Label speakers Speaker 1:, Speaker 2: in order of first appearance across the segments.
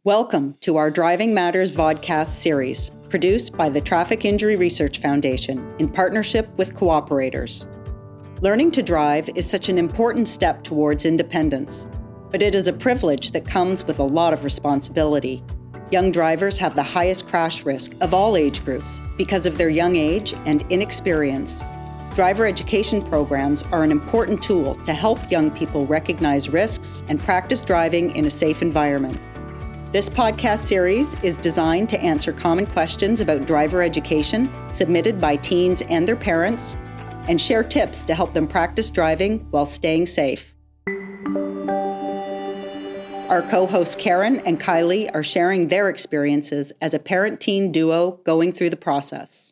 Speaker 1: Welcome to our Driving Matters Vodcast series, produced by the Traffic Injury Research Foundation in partnership with cooperators. Learning to drive is such an important step towards independence, but it is a privilege that comes with a lot of responsibility. Young drivers have the highest crash risk of all age groups because of their young age and inexperience. Driver education programs are an important tool to help young people recognize risks and practice driving in a safe environment. This podcast series is designed to answer common questions about driver education submitted by teens and their parents, and share tips to help them practice driving while staying safe. Our co-hosts Karen and Kylee are sharing their experiences as a parent-teen duo going through the process.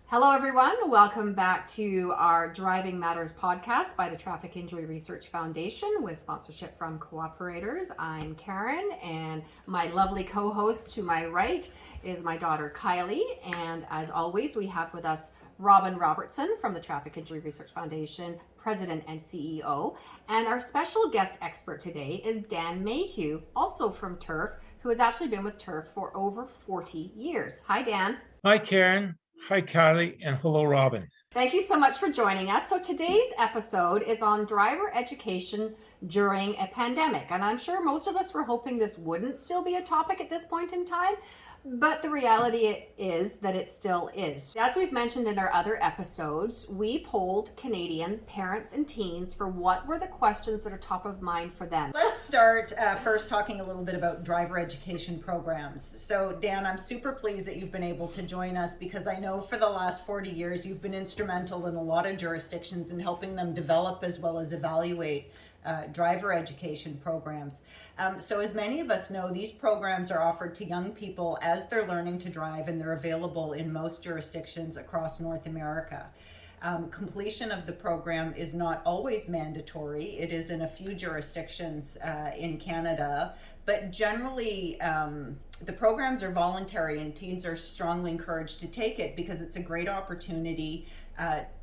Speaker 2: Hello, everyone. Welcome back to our Driving Matters podcast by the Traffic Injury Research Foundation with sponsorship from cooperators. I'm Karen, and my lovely co-host to my right is my daughter Kylee. And as always, we have with us Robin Robertson from the Traffic Injury Research Foundation, President and CEO. And our special guest expert today is Dan Mayhew, also from TIRF, who has actually been with TIRF for over 40 years. Hi, Dan.
Speaker 3: Hi, Karen. Hi, Kylee, and hello, Robin.
Speaker 2: Thank you so much for joining us. So today's episode is on driver education during a pandemic. And I'm sure most of us were hoping this wouldn't still be a topic at this point in time, but the reality is that it still is. As we've mentioned in our other episodes, we polled Canadian parents and teens for what were the questions that are top of mind for them.
Speaker 1: Let's start first talking a little bit about driver education programs. So Dan, I'm super pleased that you've been able to join us because I know for the last 40 years you've been instrumental in a lot of jurisdictions in helping them develop as well as evaluate driver education programs. So as many of us know, these programs are offered to young people as they're learning to drive, and they're available in most jurisdictions across North America. Completion of the program is not always mandatory. It is in a few jurisdictions in Canada, but generally the programs are voluntary, and teens are strongly encouraged to take it because it's a great opportunity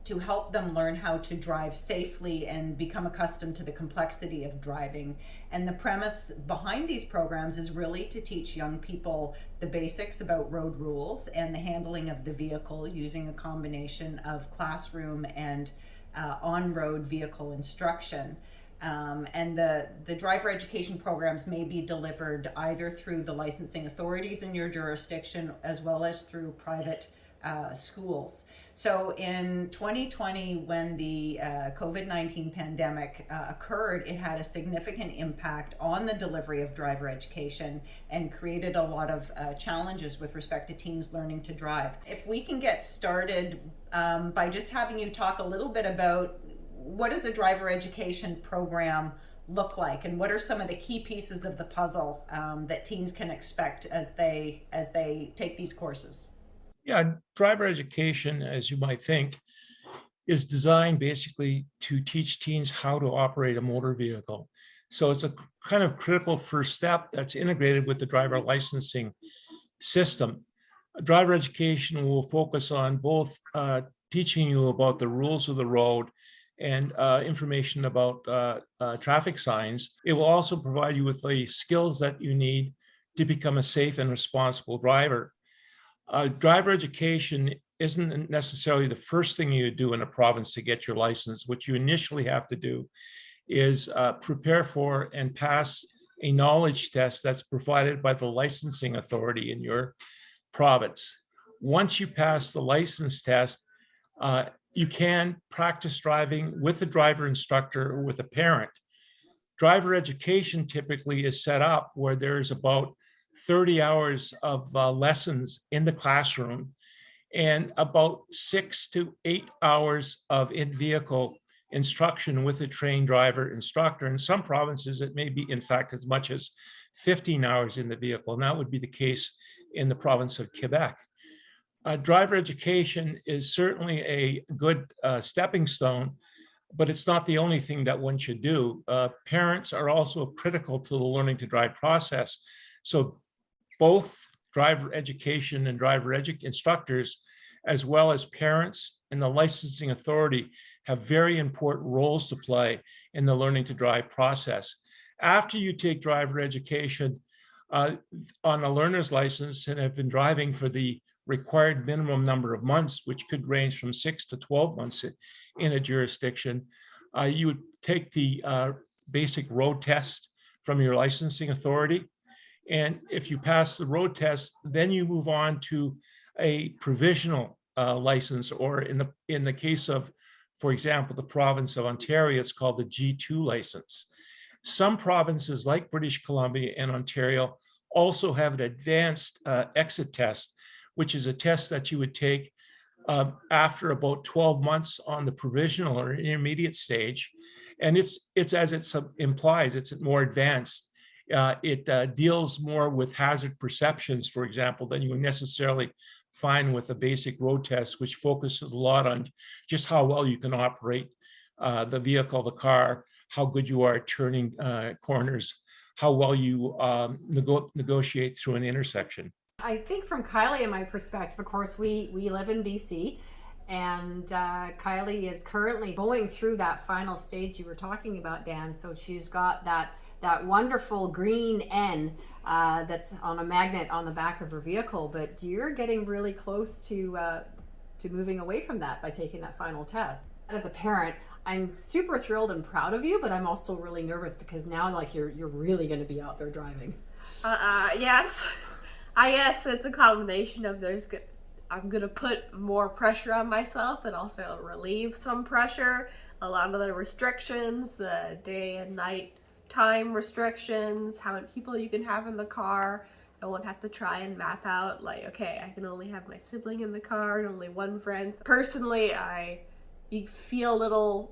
Speaker 1: to help them learn how to drive safely and become accustomed to the complexity of driving. And the premise behind these programs is really to teach young people the basics about road rules and the handling of the vehicle using a combination of classroom and on-road vehicle instruction. And the driver education programs may be delivered either through the licensing authorities in your jurisdiction as well as through private schools. So in 2020, when the COVID-19 pandemic occurred, it had a significant impact on the delivery of driver education and created a lot of challenges with respect to teens learning to drive. If we can get started by just having you talk a little bit about what does a driver education program look like, and what are some of the key pieces of the puzzle that teens can expect as they take these courses?
Speaker 3: Yeah, driver education, as you might think, is designed basically to teach teens how to operate a motor vehicle. So it's a kind of critical first step that's integrated with the driver licensing system. Driver education will focus on both teaching you about the rules of the road and information about traffic signs. It will also provide you with the skills that you need to become a safe and responsible driver. Driver education isn't necessarily the first thing you do in a province to get your license. What you initially have to do is prepare for and pass a knowledge test that's provided by the licensing authority in your province. Once you pass the license test, you can practice driving with a driver instructor or with a parent. Driver education typically is set up where there's about 30 hours of lessons in the classroom and about 6 to 8 hours of in-vehicle instruction with a trained driver instructor. In some provinces, it may be, in fact, as much as 15 hours in the vehicle, and that would be the case in the province of Quebec. Driver education is certainly a good stepping stone, but it's not the only thing that one should do. Parents are also critical to the learning to drive process. So both driver education and driver instructors, as well as parents and the licensing authority, have very important roles to play in the learning to drive process. After you take driver education on a learner's license and have been driving for the required minimum number of months, which could range from 6 to 12 months in a jurisdiction, you would take the basic road test from your licensing authority. And if you pass the road test, then you move on to a provisional license, or in the case of, for example, the province of Ontario, it's called the G2 license. Some provinces like British Columbia and Ontario also have an advanced exit test, which is a test that you would take after about 12 months on the provisional or intermediate stage. And it's as it implies, it's more advanced. It deals more with hazard perceptions, for example, than you would necessarily find with a basic road test, which focuses a lot on just how well you can operate the vehicle, the car, how good you are at turning corners, how well you negotiate through an intersection.
Speaker 2: I think from Kylie and my perspective, of course, we live in BC, and Kylie is currently going through that final stage you were talking about, Dan. So she's got that wonderful green N that's on a magnet on the back of her vehicle, but you're getting really close to moving away from that by taking that final test. As a parent, I'm super thrilled and proud of you, but I'm also really nervous because now, like, you're really going to be out there driving.
Speaker 4: Yes. I guess it's a combination of I'm going to put more pressure on myself and also relieve some pressure. A lot of the restrictions, the day and night time restrictions, how many people you can have in the car. I won't have to try and map out, like, okay, I can only have my sibling in the car and only one friend. Personally, you feel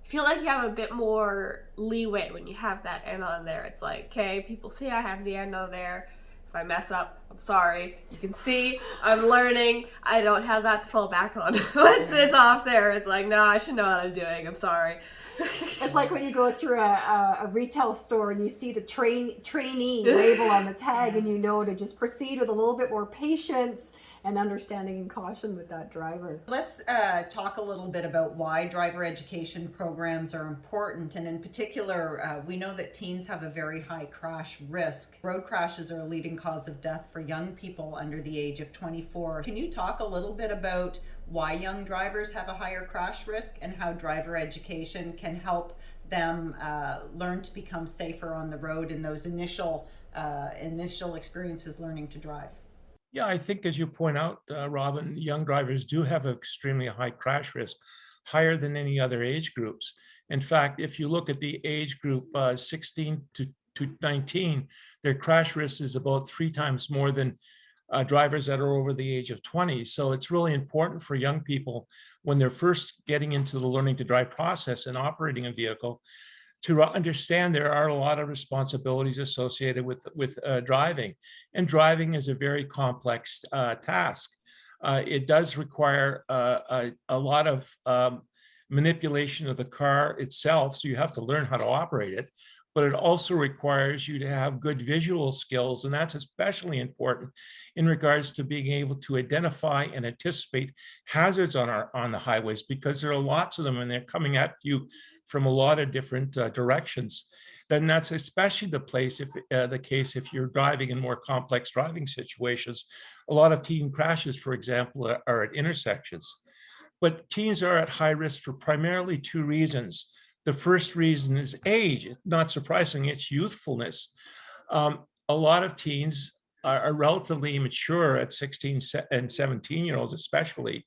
Speaker 4: feel like you have a bit more leeway when you have that N on there. It's like, okay, people see I have the N on there. If I mess up, I'm sorry. You can see I'm learning. I don't have that to fall back on. Once it's off there, it's like, no, I should know what I'm doing. I'm sorry.
Speaker 2: It's like when you go through a retail store and you see the trainee label on the tag, and you know to just proceed with a little bit more patience and understanding and caution with that driver.
Speaker 1: Let's talk a little bit about why driver education programs are important. And in particular, we know that teens have a very high crash risk. Road crashes are a leading cause of death for young people under the age of 24. Can you talk a little bit about why young drivers have a higher crash risk and how driver education can help them learn to become safer on the road in those initial experiences learning to drive?
Speaker 3: Yeah, I think as you point out, Robin, young drivers do have an extremely high crash risk, higher than any other age groups. In fact, if you look at the age group 16 to 19, their crash risk is about 3 times more than drivers that are over the age of 20. So it's really important for young people when they're first getting into the learning to drive process and operating a vehicle to understand there are a lot of responsibilities associated with driving. And driving is a very complex task. It does require a lot of manipulation of the car itself, so you have to learn how to operate it. But it also requires you to have good visual skills, and that's especially important in regards to being able to identify and anticipate hazards on the highways, because there are lots of them and they're coming at you from a lot of different directions. Then that's especially the case if you're driving in more complex driving situations. A lot of teen crashes, for example, are at intersections. But teens are at high risk for primarily 2 reasons. The first reason is age. Not surprising, it's youthfulness. A lot of teens are relatively immature at 16 and 17-year-olds especially,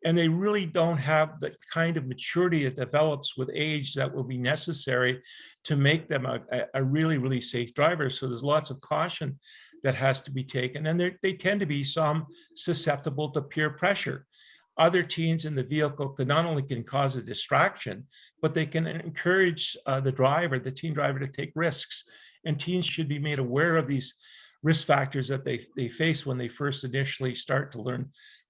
Speaker 3: and they really don't have the kind of maturity that develops with age that will be necessary to make them a really, really safe driver. So there's lots of caution that has to be taken, and they tend to be some susceptible to peer pressure. Other teens in the vehicle can not only cause a distraction, but they can encourage the teen driver, to take risks. And teens should be made aware of these risk factors that they face when they first initially start to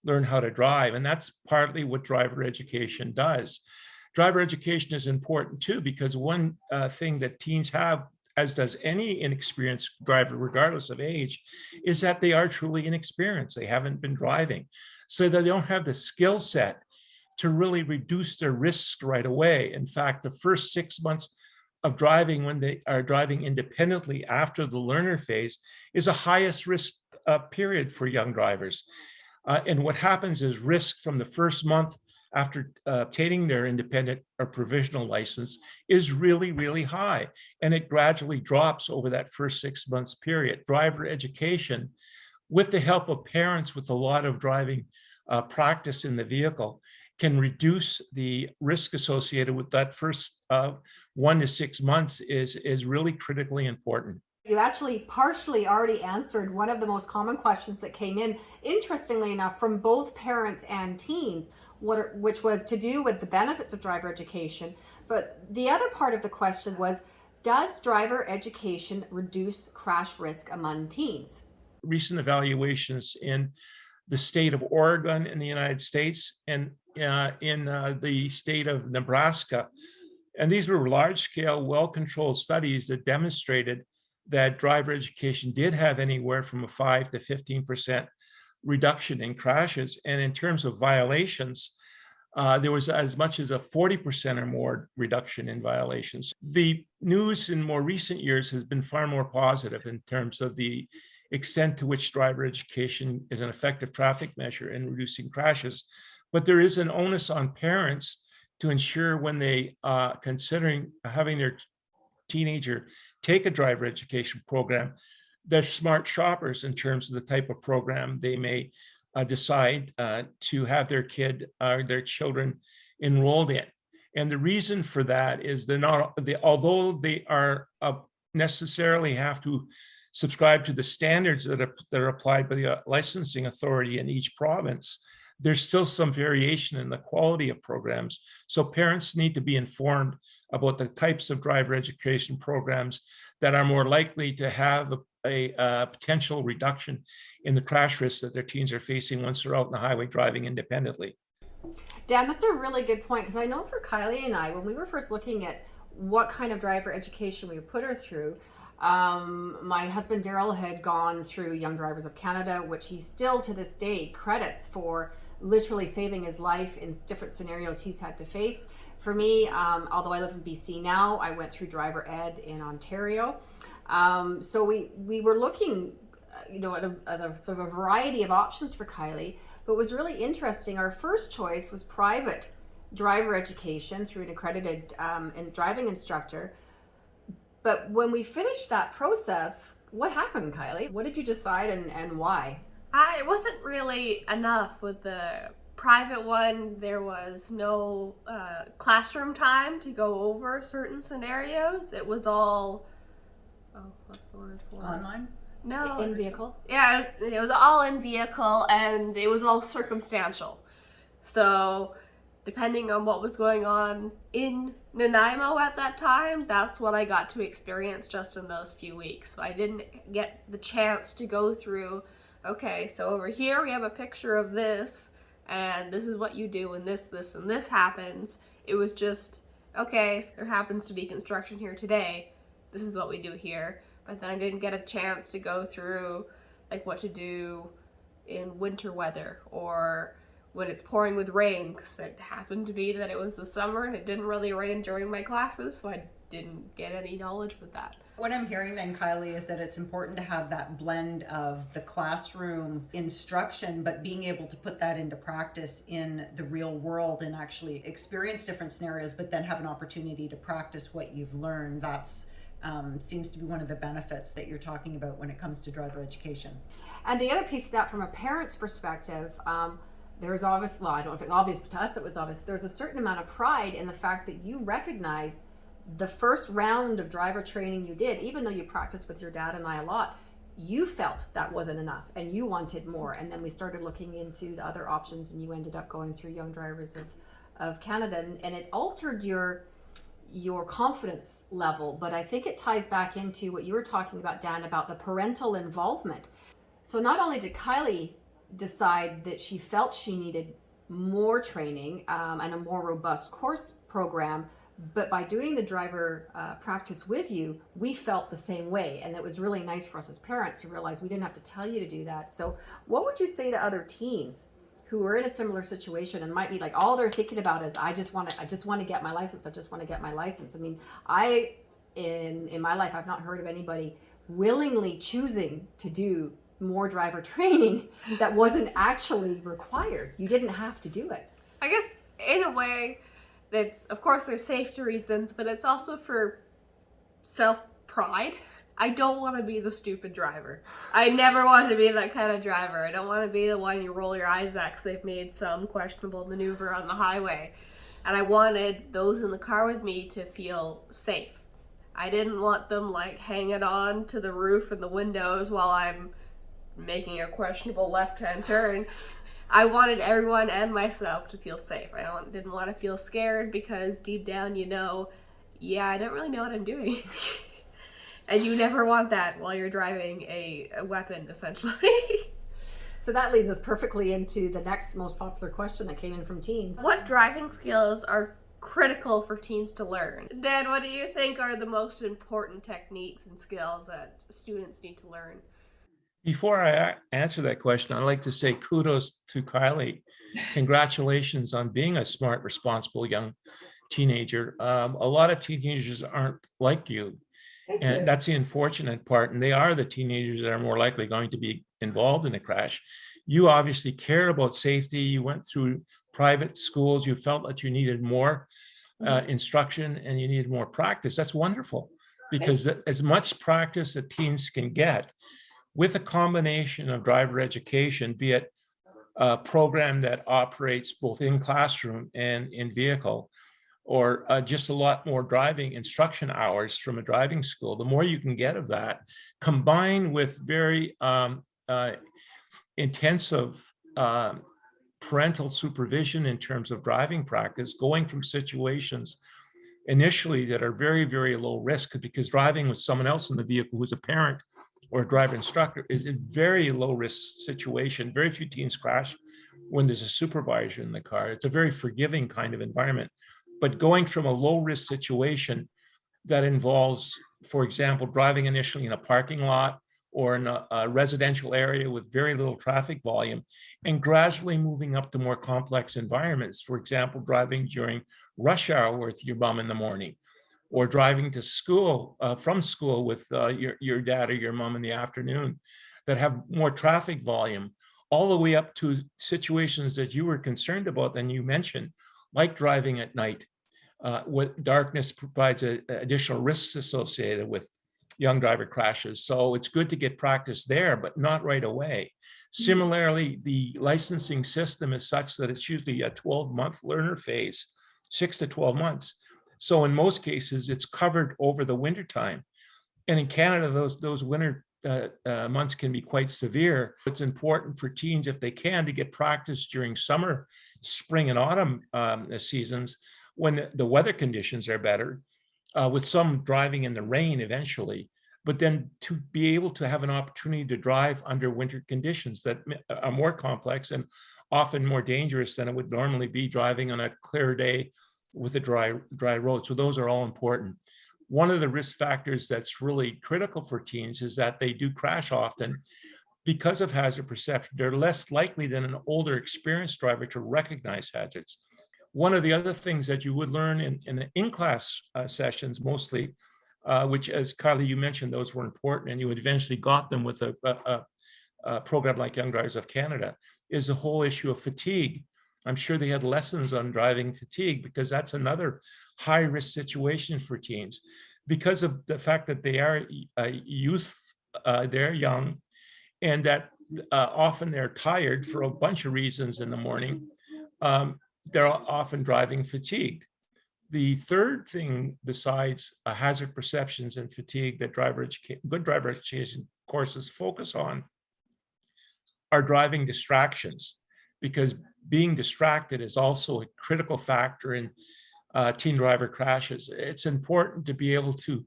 Speaker 3: learn how to drive. And that's partly what driver education does. Driver education is important too, because one thing that teens have, as does any inexperienced driver, regardless of age, is that they are truly inexperienced. They haven't been driving. So they don't have the skill set to really reduce their risks right away. In fact, the first 6 months of driving when they are driving independently after the learner phase is a highest risk period for young drivers. And what happens is risk from the first month after obtaining their independent or provisional license is really, really high. And it gradually drops over that first 6 months period. Driver education, with the help of parents with a lot of driving practice in the vehicle, can reduce the risk associated with that first 1 to 6 months is really critically important.
Speaker 2: You actually partially already answered one of the most common questions that came in, interestingly enough, from both parents and teens, which was to do with the benefits of driver education. But the other part of the question was, does driver education reduce crash risk among teens?
Speaker 3: Recent evaluations in the state of Oregon in the United States and in the state of Nebraska. And these were large-scale, well-controlled studies that demonstrated that driver education did have anywhere from a 5 to 15% reduction in crashes. And in terms of violations, there was as much as a 40% or more reduction in violations. The news in more recent years has been far more positive in terms of the extent to which driver education is an effective traffic measure in reducing crashes. But there is an onus on parents to ensure when they considering having their teenager take a driver education program, they're smart shoppers in terms of the type of program they may decide to have their kid or their children enrolled in. And the reason for that is although they are necessarily have to subscribe to the standards that are applied by the licensing authority in each province, there's still some variation in the quality of programs. So parents need to be informed about the types of driver education programs that are more likely to have a potential reduction in the crash risks that their teens are facing once they're out on the highway driving independently.
Speaker 2: Dan, that's a really good point, because I know for Kylie and I, when we were first looking at what kind of driver education we would put her through, my husband Daryl had gone through Young Drivers of Canada, which he still to this day credits for literally saving his life in different scenarios he's had to face. For me, although I live in BC now, I went through driver ed in Ontario. So we were looking, at a sort of a variety of options for Kylie. But what was really interesting, our first choice was private driver education through an accredited driving instructor. But when we finished that process, what happened, Kylie? What did you decide and why?
Speaker 4: It wasn't really enough with the private one. There was no classroom time to go over certain scenarios. It was all, what's the word for it?
Speaker 1: Online?
Speaker 4: No.
Speaker 2: In vehicle?
Speaker 4: Yeah, it was all in vehicle, and it was all circumstantial. So depending on what was going on in Nanaimo at that time, that's what I got to experience just in those few weeks. So I didn't get the chance to go through, okay, so over here we have a picture of this, and this is what you do when this, and this happens. It was just, okay, so there happens to be construction here today. This is what we do here. But then I didn't get a chance to go through like what to do in winter weather or when it's pouring with rain, because it happened to be that it was the summer and it didn't really rain during my classes, so I didn't get any knowledge with that.
Speaker 1: What I'm hearing then, Kylie, is that it's important to have that blend of the classroom instruction, but being able to put that into practice in the real world and actually experience different scenarios, but then have an opportunity to practice what you've learned. That's seems to be one of the benefits that you're talking about when it comes to driver education.
Speaker 2: And the other piece of that, from a parent's perspective, there's obvious, well, I don't know if it's obvious, but to us it was obvious, there's a certain amount of pride in the fact that you recognized the first round of driver training you did, even though you practiced with your dad and I a lot, you felt that wasn't enough and you wanted more. And then we started looking into the other options, and you ended up going through Young Drivers of Canada, and it altered your confidence level. But I think it ties back into what you were talking about, Dan, about the parental involvement. So not only did Kylie decide that she felt she needed more training and a more robust course program, but by doing the driver practice with you, we felt the same way. And it was really nice for us as parents to realize we didn't have to tell you to do that. So what would you say to other teens who are in a similar situation and might be like, all they're thinking about is, I just want to get my license. I just want to get my license. I mean, I in my life, I've not heard of anybody willingly choosing to do more driver training that wasn't actually required. You didn't have to do it.
Speaker 4: I guess in a way, that's, of course, there's safety reasons, but it's also for self-pride. I don't want to be the stupid driver. I never wanted to be that kind of driver. I don't want to be the one you roll your eyes at because they've made some questionable maneuver on the highway. And I wanted those in the car with me to feel safe. I didn't want them like hanging on to the roof and the windows while I'm making a questionable left-hand turn. I wanted everyone and myself to feel safe. I didn't want to feel scared because deep down you know, yeah, I don't really know what I'm doing. And you never want that while you're driving a weapon, essentially.
Speaker 2: So that leads us perfectly into the next most popular question that came in from teens.
Speaker 4: What driving skills are critical for teens to learn? Dan, what do you think are the most important techniques and skills that students need to learn?
Speaker 3: Before I answer that question, I'd like to say kudos to Kylee. Congratulations on being a smart, responsible young teenager. A lot of teenagers aren't like you. And that's the unfortunate part. And they are the teenagers that are more likely going to be involved in a crash. You obviously care about safety. You went through private schools. You felt that you needed more instruction and you needed more practice. That's wonderful, because as much practice that teens can get with a combination of driver education, be it a program that operates both in classroom and in vehicle, or just a lot more driving instruction hours from a driving school, the more you can get of that, combined with very intensive parental supervision in terms of driving practice, going from situations initially that are very, very low risk, because driving with someone else in the vehicle who's a parent or a driver instructor is a very low risk situation. Very few teens crash when there's a supervisor in the car. It's a very forgiving kind of environment. But going from a low risk situation that involves, for example, driving initially in a parking lot or in a residential area with very little traffic volume, and gradually moving up to more complex environments, for example, driving during rush hour with your mom in the morning, or driving to school, from school with your dad or your mom in the afternoon, that have more traffic volume, all the way up to situations that you were concerned about and you mentioned, like driving at night. What darkness provides additional risks associated with young driver crashes. So it's good to get practice there, but not right away. Similarly, the licensing system is such that it's usually a 12-month learner phase, 6 to 12 months. So in most cases, it's covered over the winter time. And in Canada, those winter months can be quite severe. It's important for teens, if they can, to get practice during summer, spring, and autumn seasons, when the weather conditions are better, with some driving in the rain eventually, but then to be able to have an opportunity to drive under winter conditions that are more complex and often more dangerous than it would normally be driving on a clear day with a dry road. So those are all important. One of the risk factors that's really critical for teens is that they do crash often. Because of hazard perception, they're less likely than an older, experienced driver to recognize hazards. One of the other things that you would learn in the in-class sessions mostly, which, as Kylee, you mentioned, those were important, and you eventually got them with a program like Young Drivers of Canada, is the whole issue of fatigue. I'm sure they had lessons on driving fatigue, because that's another high-risk situation for teens. Because of the fact that they are youth, they're young, and that often they're tired for a bunch of reasons in the morning. They're often driving fatigued. The third thing, besides hazard perceptions and fatigue, that good driver education courses focus on are driving distractions, because being distracted is also a critical factor in teen driver crashes. It's important to be able to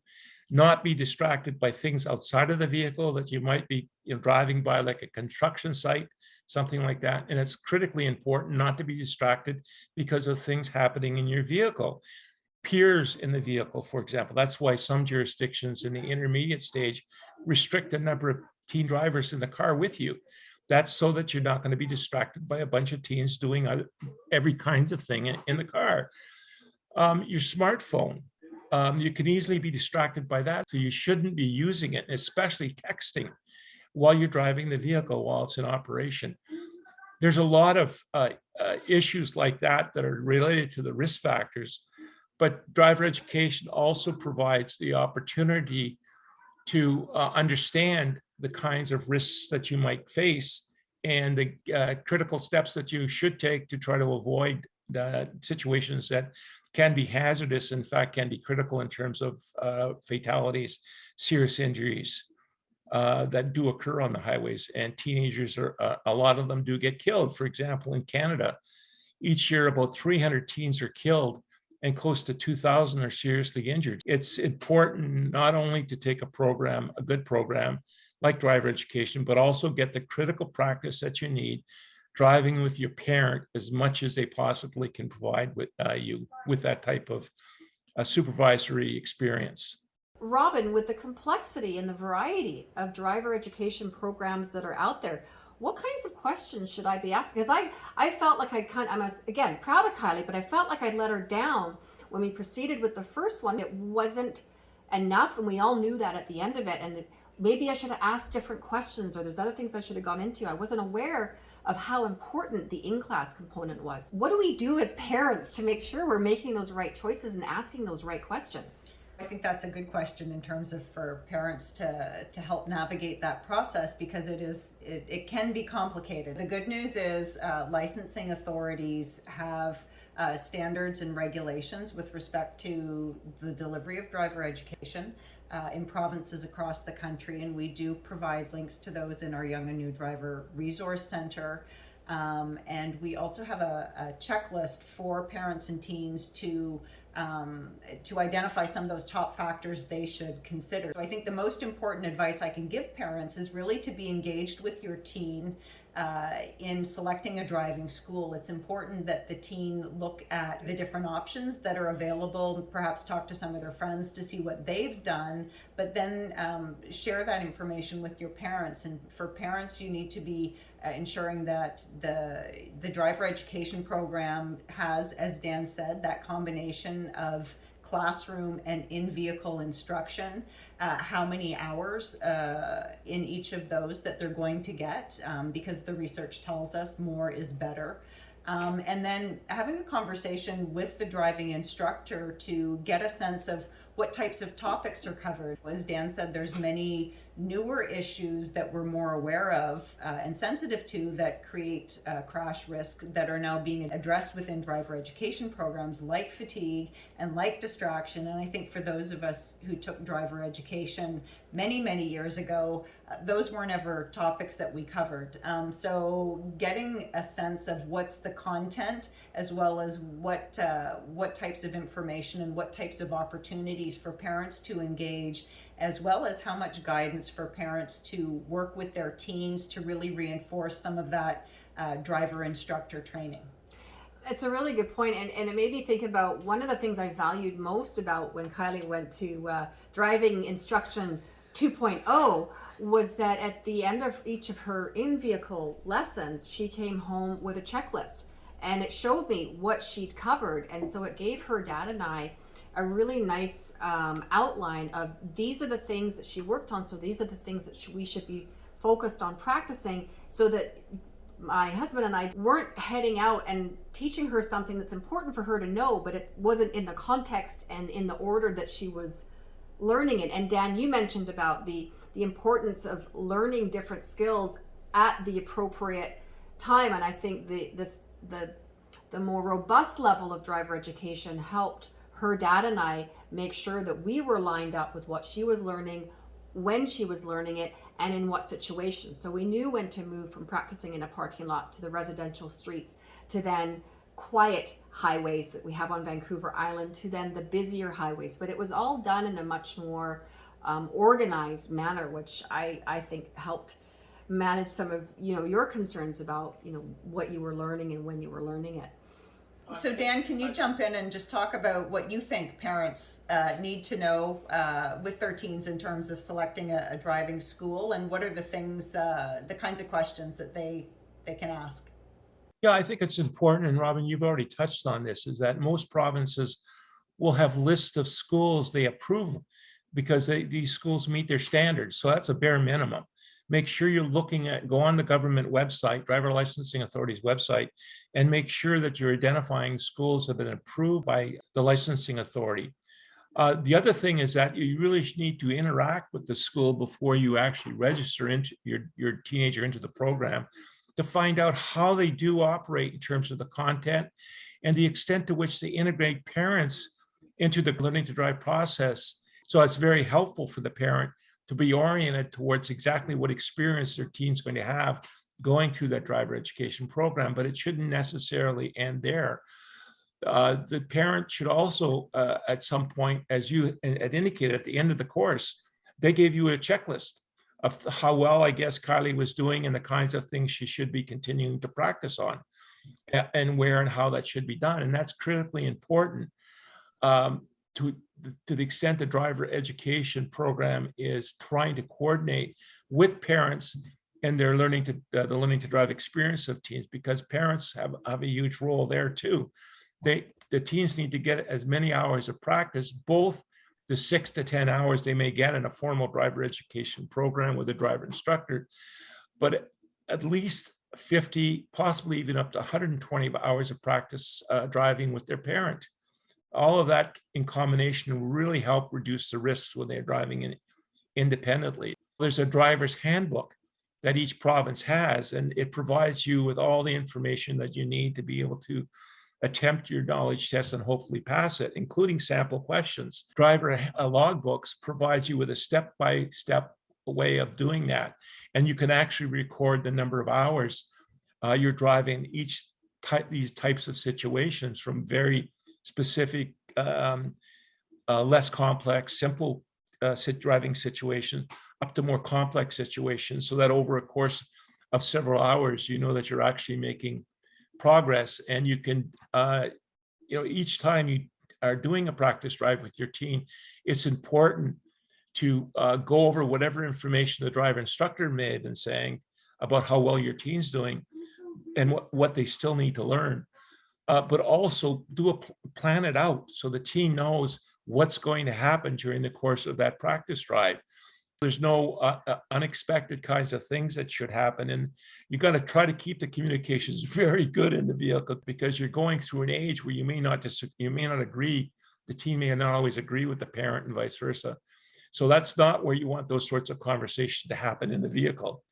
Speaker 3: not be distracted by things outside of the vehicle that you might be driving by, like a construction site, something like that. And it's critically important not to be distracted because of things happening in your vehicle. Peers in the vehicle, for example. That's why some jurisdictions in the intermediate stage restrict the number of teen drivers in the car with you. That's so that you're not going to be distracted by a bunch of teens doing every kind of thing in the car. Your smartphone. You can easily be distracted by that. So you shouldn't be using it, especially texting while you're driving the vehicle while it's in operation. There's a lot of issues like that that are related to the risk factors, but driver education also provides the opportunity to understand the kinds of risks that you might face and the critical steps that you should take to try to avoid the situations that can be hazardous, in fact, can be critical in terms of fatalities, serious injuries that do occur on the highways. And teenagers, a lot of them do get killed. For example, in Canada, each year about 300 teens are killed and close to 2,000 are seriously injured. It's important not only to take a good program like driver education, but also get the critical practice that you need driving with your parent as much as they possibly can provide with you with that type of supervisory experience.
Speaker 2: Robin, with the complexity and the variety of driver education programs that are out there, what kinds of questions should I be asking? Because I felt like I'm again proud of Kylie, but I felt like I'd let her down when we proceeded with the first one. It wasn't enough, and we all knew that at the end of it. And maybe I should have asked different questions, or there's other things I should have gone into. I wasn't aware of how important the in-class component was. What do we do as parents to make sure we're making those right choices and asking those right questions?
Speaker 1: I think that's a good question in terms of for parents to help navigate that process, because it can be complicated. The good news is licensing authorities have standards and regulations with respect to the delivery of driver education in provinces across the country, and we do provide links to those in our Young and New Driver Resource Center. And we also have a checklist for parents and teens to identify some of those top factors they should consider. So I think the most important advice I can give parents is really to be engaged with your teen in selecting a driving school. It's important that the teen look at the different options that are available, perhaps talk to some of their friends to see what they've done, but then share that information with your parents. And for parents, you need to be ensuring that the driver education program has, as Dan said, that combination of classroom and in-vehicle instruction, how many hours in each of those that they're going to get, because the research tells us more is better. And then having a conversation with the driving instructor to get a sense of what types of topics are covered. As Dan said, there's many newer issues that we're more aware of and sensitive to that create crash risk that are now being addressed within driver education programs, like fatigue and like distraction. And I think for those of us who took driver education many years ago, those weren't ever topics that we covered. So getting a sense of what's the content, as well as what types of information and what types of opportunities for parents to engage, as well as how much guidance for parents to work with their teens to really reinforce some of that driver instructor training.
Speaker 2: It's a really good point, and it made me think about one of the things I valued most about when Kylie went to driving instruction 2.0 was that at the end of each of her in-vehicle lessons, she came home with a checklist, and it showed me what she'd covered. And so it gave her dad and I a really nice outline of these are the things that she worked on, so these are the things that we should be focused on practicing, so that my husband and I weren't heading out and teaching her something that's important for her to know, but it wasn't in the context and in the order that she was learning it. And Dan, you mentioned about the importance of learning different skills at the appropriate time, and I think the more robust level of driver education helped her dad and I make sure that we were lined up with what she was learning, when she was learning it, and in what situations. So we knew when to move from practicing in a parking lot to the residential streets, to then quiet highways that we have on Vancouver Island, to then the busier highways. But it was all done in a much more organized manner, which I think helped manage some of your concerns about what you were learning and when you were learning it.
Speaker 1: So Dan, can you jump in and just talk about what you think parents need to know with their teens in terms of selecting a driving school, and what are the things, the kinds of questions that they can ask?
Speaker 3: Yeah, I think it's important, and Robin, you've already touched on this, is that most provinces will have lists of schools they approve because these schools meet their standards. So that's a bare minimum. Make sure you're go on the government website, Driver Licensing Authority's website, and make sure that you're identifying schools that have been approved by the licensing authority. The other thing is that you really need to interact with the school before you actually register into your teenager into the program to find out how they do operate in terms of the content and the extent to which they integrate parents into the learning to drive process. So it's very helpful for the parent to be oriented towards exactly what experience their teen's going to have going through that driver education program, but it shouldn't necessarily end there. The parent should also, at some point, as you had indicated at the end of the course, they gave you a checklist of how well, I guess, Kylie was doing and the kinds of things she should be continuing to practice on, and where and how that should be done. And that's critically important to the extent the driver education program is trying to coordinate with parents and their the learning to drive experience of teens, because parents have a huge role there too. The teens need to get as many hours of practice, both the 6 to 10 hours they may get in a formal driver education program with a driver instructor, but at least 50, possibly even up to 120 hours of practice driving with their parent. All of that in combination will really help reduce the risks when they're driving independently. There's a driver's handbook that each province has, and it provides you with all the information that you need to be able to attempt your knowledge test and hopefully pass it, including sample questions. Driver logbooks provides you with a step-by-step way of doing that. And you can actually record the number of hours you're driving these types of situations, from very specific, less complex, simple driving situations up to more complex situations, so that over a course of several hours, you know that you're actually making progress. And you can, each time you are doing a practice drive with your teen, it's important to go over whatever information the driver instructor may have been saying about how well your teen's doing and what they still need to learn. But also plan it out so the teen knows what's going to happen during the course of that practice drive. There's no unexpected kinds of things that should happen. And you got to try to keep the communications very good in the vehicle, because you're going through an age where you may not agree. The teen may not always agree with the parent and vice versa. So that's not where you want those sorts of conversations to happen in the vehicle.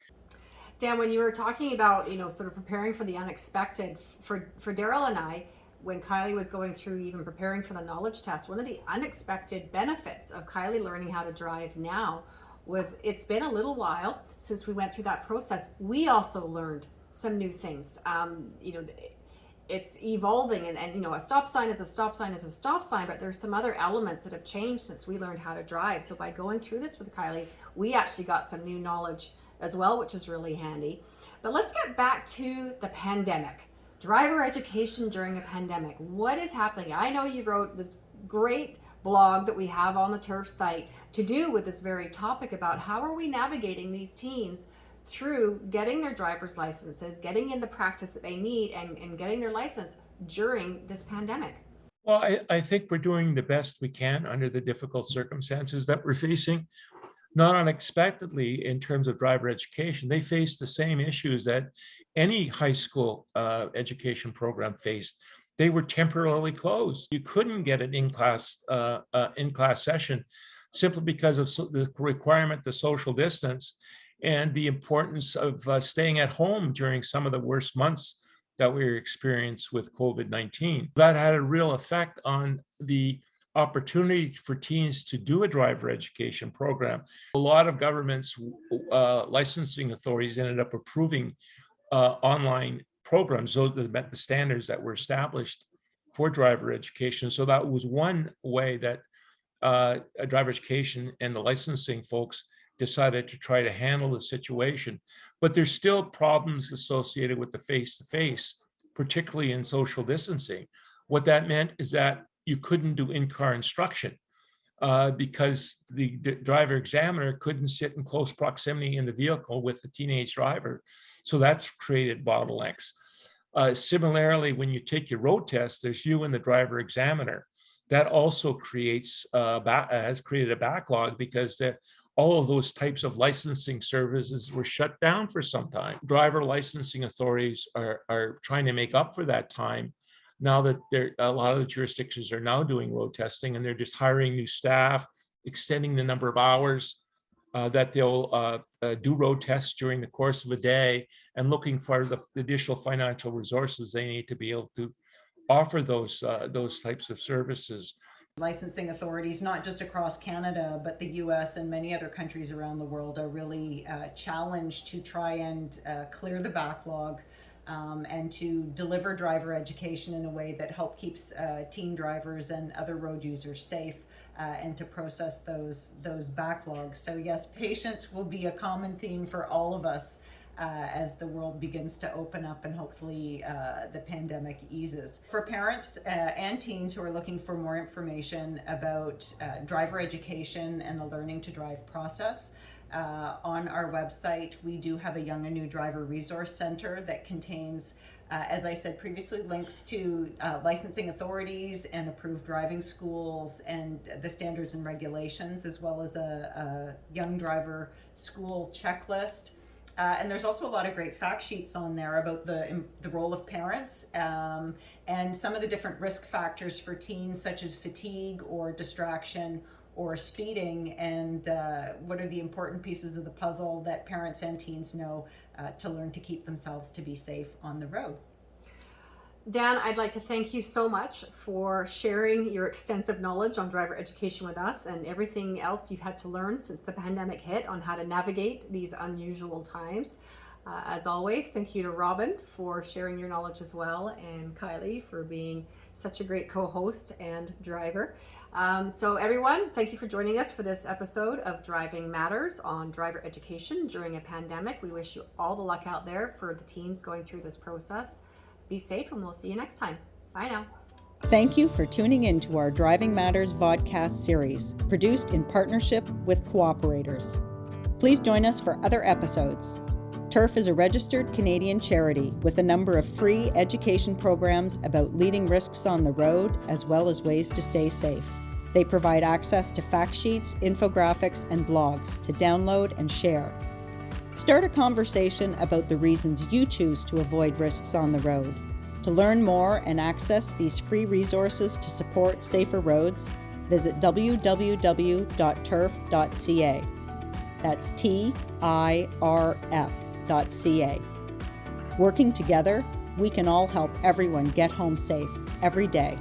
Speaker 2: Dan, when you were talking about, sort of preparing for the unexpected, for Daryl and I, when Kylie was going through even preparing for the knowledge test, one of the unexpected benefits of Kylie learning how to drive now was it's been a little while since we went through that process. We also learned some new things. It's evolving, and a stop sign is a stop sign is a stop sign, but there's some other elements that have changed since we learned how to drive. So by going through this with Kylie, we actually got some new knowledge as well, which is really handy. But let's get back to the pandemic. Driver education during a pandemic. What is happening? I know you wrote this great blog that we have on the TIRF site to do with this very topic about how are we navigating these teens through getting their driver's licenses, getting in the practice that they need, and getting their license during this pandemic.
Speaker 3: Well, I think we're doing the best we can under the difficult circumstances that we're facing. Not unexpectedly, in terms of driver education, they face the same issues that any high school education program faced. They were temporarily closed. You couldn't get an in-class session simply because of the requirement to social distance and the importance of staying at home during some of the worst months that we experienced with COVID-19. That had a real effect on the opportunity for teens to do a driver education program. A lot of governments, licensing authorities ended up approving online programs, those that met the standards that were established for driver education. So that was one way that driver education and the licensing folks decided to try to handle the situation. But there's still problems associated with the face-to-face, particularly in social distancing. What that meant is that you couldn't do in-car instruction because the driver examiner couldn't sit in close proximity in the vehicle with the teenage driver. So that's created bottlenecks. Similarly, when you take your road test, there's you and the driver examiner. that also has created a backlog because all of those types of licensing services were shut down for some time. Driver licensing authorities are trying to make up for that time now that a lot of the jurisdictions are now doing road testing, and they're just hiring new staff, extending the number of hours that they'll do road tests during the course of a day, and looking for the additional financial resources they need to be able to offer those types of services.
Speaker 1: Licensing authorities, not just across Canada, but the US and many other countries around the world, are really challenged to try and clear the backlog and to deliver driver education in a way that keeps teen drivers and other road users safe, and to process those backlogs. So yes, patience will be a common theme for all of us as the world begins to open up and hopefully the pandemic eases. For parents and teens who are looking for more information about driver education and the learning to drive process, on our website we do have a Young and New Driver Resource Center that contains, as I said previously, links to licensing authorities and approved driving schools and the standards and regulations, as well as a young driver school checklist. And there's also a lot of great fact sheets on there about the role of parents and some of the different risk factors for teens, such as fatigue or distraction or speeding, and what are the important pieces of the puzzle that parents and teens know to learn to keep themselves to be safe on the road.
Speaker 2: Dan, I'd like to thank you so much for sharing your extensive knowledge on driver education with us and everything else you've had to learn since the pandemic hit on how to navigate these unusual times. As always, thank you to Robin for sharing your knowledge as well, and Kylie for being such a great co-host and driver. So everyone, thank you for joining us for this episode of Driving Matters on driver education during a pandemic. We wish you all the luck out there for the teens going through this process. Be safe, and we'll see you next time. Bye now.
Speaker 1: Thank you for tuning in to our Driving Matters Vodcast series, produced in partnership with Cooperators. Please join us for other episodes. TIRF is a registered Canadian charity with a number of free education programs about leading risks on the road, as well as ways to stay safe. They provide access to fact sheets, infographics, and blogs to download and share. Start a conversation about the reasons you choose to avoid risks on the road. To learn more and access these free resources to support safer roads, visit www.tirf.ca. That's TIRF.ca. Working together, we can all help everyone get home safe every day.